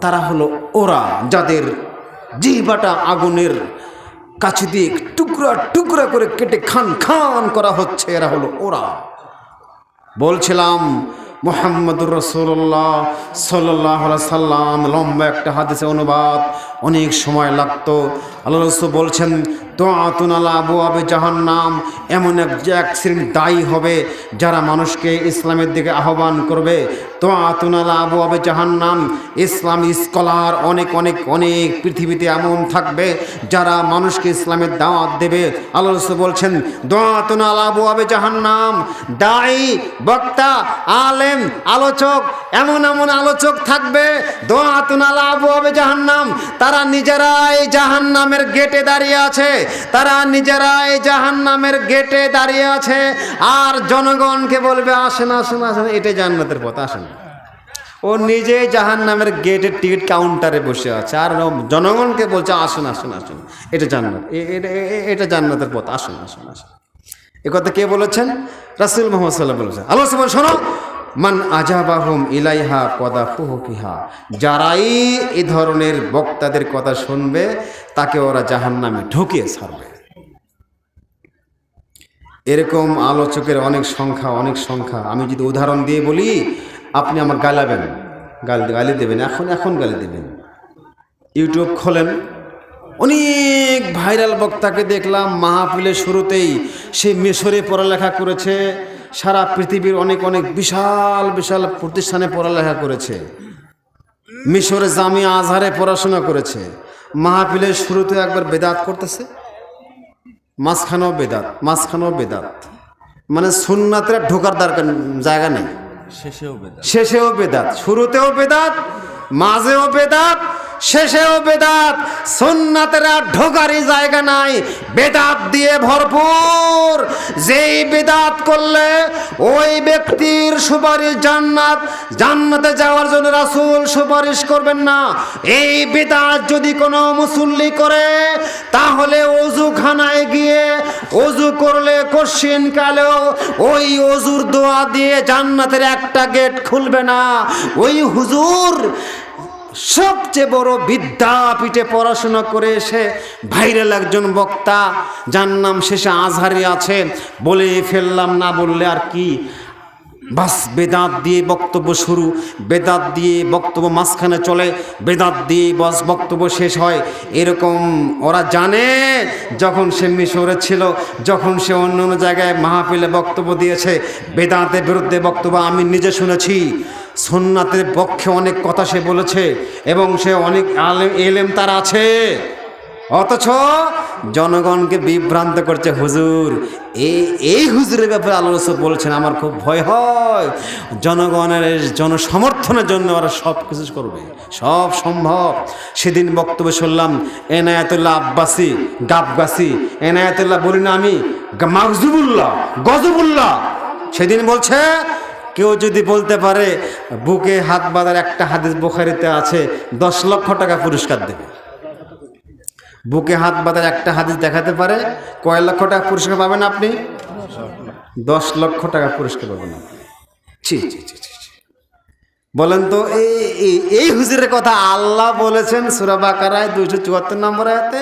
A: তারা হলো ওরা যাদের জিহ্বাটা আগুনের কাছে দিয়ে টুকরা টুকরা করে কেটে খান খান করা হচ্ছে, এরা হলো ওরা। বলছিলাম মুহাম্মদুর রাসূলুল্লাহ সাল্লাল্লাহু আলাইহি সাল্লাম, লম্বা একটা হাদিসের অনুবাদ, অনেক সময় লাগতো। আল্লাহ রাসূল বলছেন, দুআতুন আলা আবওয়াবি জাহান্নাম, এমন এক শ্রেণীর দায়ী হবে যারা মানুষকে ইসলামের দিকে আহ্বান করবে। দুআতুন আলা আবওয়াবি জাহান্নাম, ইসলামী স্কলার অনেক অনেক অনেক পৃথিবীতে এমন থাকবে যারা মানুষকে ইসলামের দাওয়াত দেবে। আল্লাহ রাসূল বলছেন, দুআতুন আলা আবওয়াবি জাহান্নাম, দায়ী, বক্তা, আলেম, আলোচক, এমন এমন আলোচক থাকবে, দুআতুন আলা আবওয়াবি জাহান্নাম, তারা নিজেরাই জাহান্নামের গেটে দাঁড়িয়ে আছে, তারা নিজেরাই জাহান্নামের গেটে দাঁড়িয়ে আছে, আর জনগণকে বলবে, আসেন আসেন আসেন, এটাই জান্নাতের পথ, আসেন। ও নিজেই জাহান্নামের গেটের টিকিট কাউন্টারে বসে আছে, আর জনগণকে বলছে আসুন আসুন আসুন, এটা জান্নাত, এটা জান্নাতের পথ, আসুন আসুন আসুন। এ কথা কে বলেছেন? রাসূল মুহাম্মদ সাল্লাল্লাহু আলাইহি ওয়াসাল্লাম। আল্লাহ সুবহানাহু শোনো, মান আজাবাহুম ইলাইহা কদাফুহু ফিহা, যারাই এই ধরনের বক্তাদের কথা শুনবে তাকে ওরা জাহান্নামে ঢুকিয়ে ছাড়বে। এরকম আলোচকের অনেক সংখ্যা। আমি যদি উদাহরণ দিয়ে বলি আপনি আমার গালাবেন, গালি দেবেন, এখন গালি দেবেন। ইউটিউব খোলেন, অনেক ভাইরাল বক্তাকে দেখলাম মাহফিলের শুরুতেই সে মিশরে পড়ালেখা করেছে, সারা পৃথিবীর অনেক বিশাল প্রতিষ্ঠানে পড়ালেখা করেছে, মিশরে জামিয়া আজহারে পড়াশোনা করেছে। মাহফিলের শুরুতে একবার বেদাত করতেছে, মাঝখানেও বেদাত, মানে সুন্নাতের ঢোকার দরকার জায়গা নেই, শেষেও বেদাত, শুরুতেও বেদাত, মাঝেও বেদাত, শেষেও বেদাত। সুন্নাতের আর ঢোকারই জায়গা নাই, বেদাত দিয়ে ভরপুর। যেই বেদাত করলে ওই ব্যক্তির সুপারিশ জান্নাতে যাওয়ার জন্য রাসূল সুপারিশ করবেন না। এই বেদাত যদি কোনো মুসল্লি করে তাহলে ওযুখানায় গিয়ে ওযু করলে কশিন কালেও ওই ওযুর দোয়া দিয়ে জান্নাতের একটা গেট খুলবে না। ওই হুজুর সবচেয়ে বড় বিদ্যাপীঠে পড়াশোনা করে এসে ভাইরাল একজন বক্তা, যার নাম শেষে আজহারি আছে, বলে ফেললাম, না বললে আর কি, বাস বেদাত দিয়ে বক্তব্য শুরু, বেদাত দিয়ে বক্তব্য মাঝখানে চলে, বেদাত দিয়ে বস বক্তব্য শেষ হয়। এরকম ওরা জানে। যখন সে মিশরে ছিল, যখন সে অন্য জায়গায় মাহফিলে বক্তব্য দিয়েছে, বেদাতের বিরুদ্ধে বক্তব্য আমি নিজে শুনেছি। সুন্নাতের পক্ষে অনেক কথা সে বলেছে এবং সে অনেক এলেম তার আছে, অথচ জনগণকে বিভ্রান্ত করছে। হুজুর এই হুজুরের ব্যাপারে আল্লাহ রাসূল বলছেন, আমার খুব ভয় হয়। জনগণের জনসমর্থনের জন্য ওরা সব কিছু করবে, সব সম্ভব। সেদিন বক্তব্য শুনলাম এনায়েতুল্লাহ আব্বাসী গাবগাছি, এনায়েতুল্লাহ বলি না আমি, গজবুল্লাহ সেদিন বলছে, কেউ যদি বলতে পারে বুকে হাত বাঁধার একটা হাদিস বুখারীতে আছে, 10 লক্ষ টাকা পুরস্কার দেবে। বুকে হাত বাঁধার একটা হাদিস দেখাতে পারে, কয় লক্ষ টাকা পুরস্কার পাবেন আপনি? 10 লক্ষ টাকা পুরস্কার পাবেন আপনি। ছি। বলেন তো এই হুজুরের কথা আল্লাহ বলেছেন সূরা বাকারায় 274 নম্বর আয়াতে,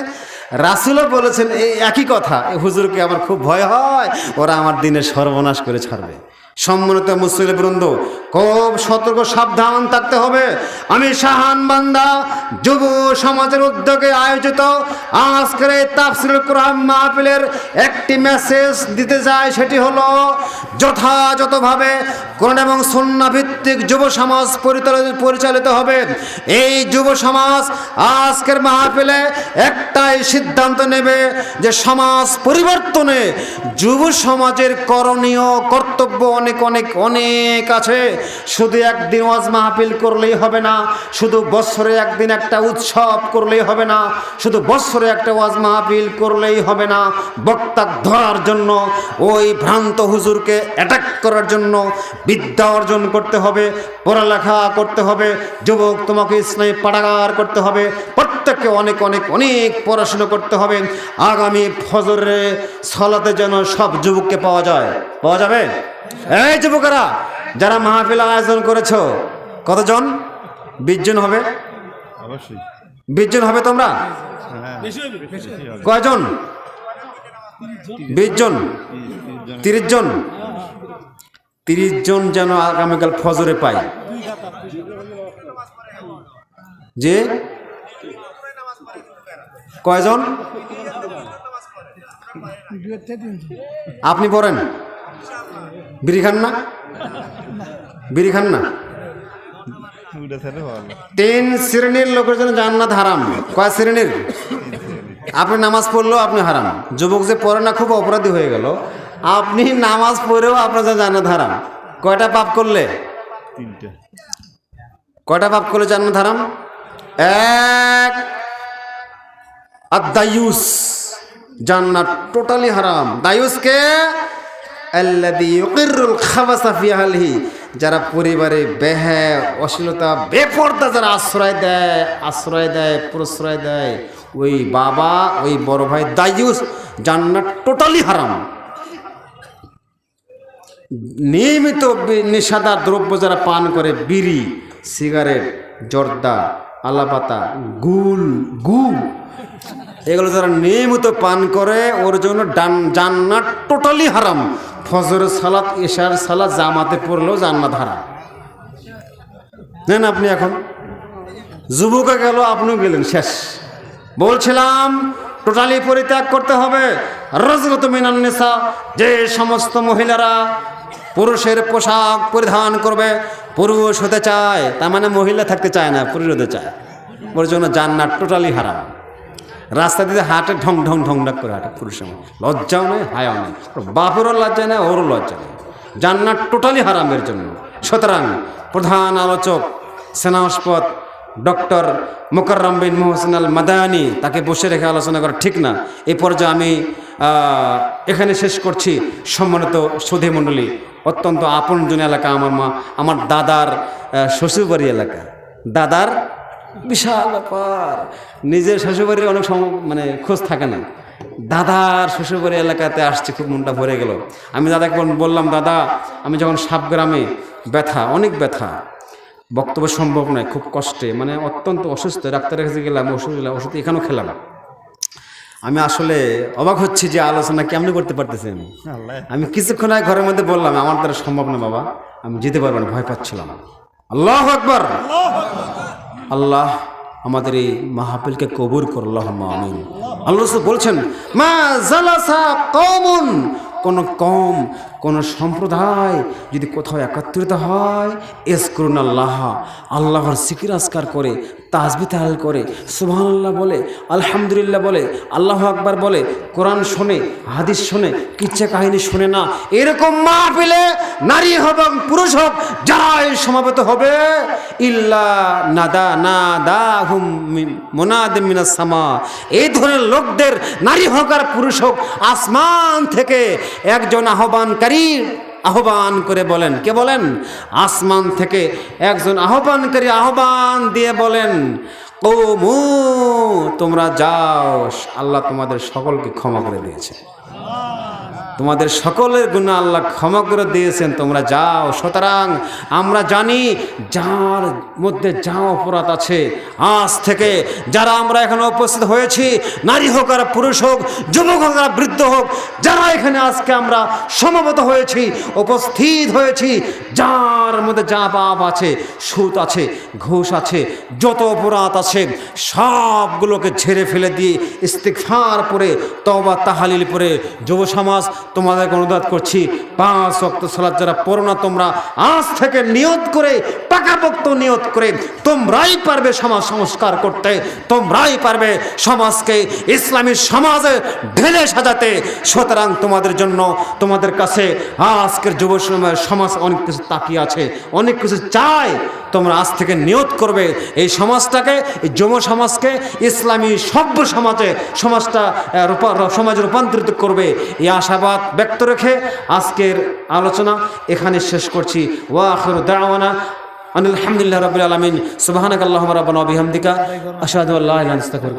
A: রাসূলও বলেছেন এই একই কথা। এই হুজুরকে আমার খুব ভয় হয়, ওরা আমার দিনের সর্বনাশ করে ছাড়বে। সম্মানিত মুসলিম বৃন্দ, খুব সতর্ক সাবধান থাকতে হবে। আমি শাহান বান্দা যুব সমাজের উদ্যোগে আয়োজিত আজকের এই তাফসীরুল কোরআন মাহফিলের একটি মেসেজ দিতে চাই, সেটি হলো যথাযথভাবে কোরআন এবং সুন্নাহ ভিত্তিক যুব সমাজ পরিচালিত হবে। এই যুব সমাজ আজকের মাহফিলে একটাই সিদ্ধান্ত নেবে যে সমাজ পরিবর্তনে যুব সমাজের করণীয় কর্তব্য অনেক আছে। শুধু একদিন ওয়াজ মাহফিল করলেই হবে না, শুধু বছরে একদিন একটা উৎসব করলেই হবে না, শুধু বছরে একটা ওয়াজ মাহফিল করলেই হবে না। বক্তা ধরার জন্য, ওই ভ্রান্ত হুজুরকে অ্যাটাক করার জন্য বিদ্যা অর্জন করতে হবে, পড়ালেখা করতে হবে। যুবক, তোমাকে ইসলামী পাঠাগার করতে হবে, প্রত্যেককে অনেক পড়াশোনা করতে হবে। আগামী ফজরে সালাতে যেন সব যুবককে পাওয়া যাবে। এই যুবকেরা যারা মাহফিল আয়োজন করেছো, কতজন? 20 জন হবে,
B: অবশ্যই
A: 20 জন হবে। তোমরা কয়জন? 20 জন, 30 জন। 30 জন যেন আগামীকাল ফজরে পাই। যে কয়জন? আপনি পড়েন, বিড়ি খান না? 3 শ্রেণীর লোকের জন্য জান্নাত হারাম। কয় শ্রেণীর? আপনি নামাজ পড়লেও আপনি হারাম। যুবক যে পড়ে না খুব অপরাধী হয়ে গেল, আপনি নামাজ পড়েও আপনার জন্য জান্নাত হারাম। কয়টা পাপ করলে?
B: 3টা।
A: কয়টা পাপ করলে জান্নাত হারাম? 1, আদ-দায়ুস, জান্নাত টোটালি হারাম। দায়ুসকে আল্লাযী ইউকিরুল খাবাসা ফি আহলিহি, যারা পরিবারে বেহায়া, অশ্লীলতা, বেপরদা যারা আশ্রয় দেয়, প্রশ্রয় দেয়, ওই বাবা, ওই বড় ভাই দায়ুস, জান্নাত টোটালি হারাম। নিয়মিত নেশাদার দ্রব্য যারা পান করে, বিড়ি, সিগারেট, জর্দা, আলাপাতা, গু, এগুলো যারা নিয়মিত পান করে, ওর জন্য জান্নাত টোটালি হারাম। ফজরের সালাত, এশার সালাত জামাতে পড়লেও জান্নাত হারাম। নেন আপনি এখন যুবকে গেল, আপনিও গেলেন, শেষ। বলছিলাম টোটালি পরিত্যাগ করতে হবে। রাজগত মিনান নিসা, যে সমস্ত মহিলারা পুরুষের পোশাক পরিধান করবে, পুরুষ হতে চায়, তার মানে মহিলা থাকতে চায় না, পুরুষ হতে চায়, ওর জন্য জান্নাত টোটালি হারাম। রাস্তা দিয়ে হাঁটে ঢং ঢং ঢং ডাক করে হাঁটে, পুরুষের লজ্জাও নেই, হায়াও নেই, বাপেরও লজ্জা নেই, ওরও লজ্জা নেই, জান্নাত টোটালি হারামের জন্য। সুতরাং প্রধান আলোচক সেনাস্পদ ডক্টর মোকাররম বিন মোহসেন আল মাদানী, তাকে বসে রেখে আলোচনা করা ঠিক না। এই পর্যায়ে আমি এখানে শেষ করছি। সম্মানিত সুধী মণ্ডলী, অত্যন্ত আপনজন এলাকা আমার দাদার শ্বশুরবাড়ি এলাকা। দাদার বিশাল ব্যাপার, নিজের শ্বশুরবাড়ির অনেক মানে খোঁজ থাকে না, দাদার শ্বশুরবাড়ি এলাকাতে আসছে, খুব মনটা ভরে গেল। আমি দাদাকে বললাম, দাদা আমি যখন সাবগ্রামে, ব্যথা, অনেক ব্যথা, বক্তব্য সম্ভব নয়, খুব কষ্টে, মানে অত্যন্ত অসুস্থ, ডাক্তারের কাছে গেলাম, ওষুধ এখানেও খেলাম। আমি আসলে অবাক হচ্ছি যে আলোচনা কেমনি করতে পারতেছেন। আমি কিছুক্ষণ আগে ঘরের মধ্যে বললাম, আমার দ্বারা সম্ভব না বাবা, আমি যেতে পারবো না, ভয় পাচ্ছিলাম। আল্লাহু আকবার। আল্লাহ আমাদের এই মাহফিলকে কবুল করো, আল্লাহুম্মা আমিন। আল্লাহ রাসূল বলছেন, মা জালাসা কওমুন, কোন কম, কোন সম্প্রদায় যদি কোথাও একত্রিত হয়, ইযকুরুনাল্লাহ, আল্লাহর জিকির আজকার করে, তাসবিহ তাহলিল করে, সুবহানাল্লাহ বলে, আলহামদুলিল্লাহ বলে, আল্লাহু আকবার বলে, কোরআন শোনে, হাদিস শোনে, কিচ্ছা কাহিনী শোনে না, এরকম মাহফিলে নারী হোক এবং পুরুষ হোক যারাই সমাবেত হবে, ইল্লা নাদাহুম মুনাদিম মিনাস সামা, এই ধরনের লোকদের, নারী হোক আর পুরুষ হোক, আসমান থেকে একজন আহ্বান করে বলেন, কে বলেন? আসমান থেকে একজন আহ্বানকারী আহ্বান দিয়ে বলেন, কওমু, তোমরা যাও, আল্লাহ তোমাদের সকলকে ক্ষমা করে দিয়েছে, তোমাদের সকলের গুনাহ আল্লাহ ক্ষমা করে দিয়েছেন, তোমরা যাও। সুতরাং আমরা জানি যার মধ্যে যা অপরাধ আছে, আজ থেকে যারা আমরা এখানে উপস্থিত হয়েছি, নারী হোক আর পুরুষ হোক, যুবক হোক আর বৃদ্ধ হোক, যারা এখানে আজকে আমরা সমবেত হয়েছি, উপস্থিত হয়েছি, যার মধ্যে যা পাপ আছে, সুদ আছে, ঘুষ আছে, যত অপরাধ আছে, সবগুলোকে ঝেড়ে ফেলে দিয়ে ইস্তিগফার পড়ে, তওবা তাহলিল পড়ে, যুব সমাজ তোমাদেরকে অনুরোধ করছি, 5 ওয়াক্ত সালাত যারা পড়ো না, তোমরা আজ থেকে নিয়ত করে, পাকাপোক্ত নিয়ত করে, তোমরাই পারবে সমাজ সংস্কার করতে, তোমরাই পারবে সমাজকে ইসলামী সমাজে ঢেলে সাজাতে। সুতরাং তোমাদের জন্য, তোমাদের কাছে আজকের যুব সমাজ অনেক কিছু তাকিয়ে আছে, অনেক কিছু চায়। তোমরা আজ থেকে নিয়ত করবে এই সমাজটাকে, এই যুব সমাজকে ইসলামী সভ্য সমাজে রূপান্তরিত করবে, এই আশাবাদ ব্যক্ত রেখে আজকের আলোচনা এখানে শেষ করছি। ওয়া আখিরু দাওয়ানা আলহামদুলিল্লাহি রাব্বিল আলামিন। সুবহানাকাল্লাহুম্মা রাব্বানা ওয়া বিহামদিকা আশহাদু আল্লা ইলাহা ইল্লা আনতা আস্তাগফিরুকা।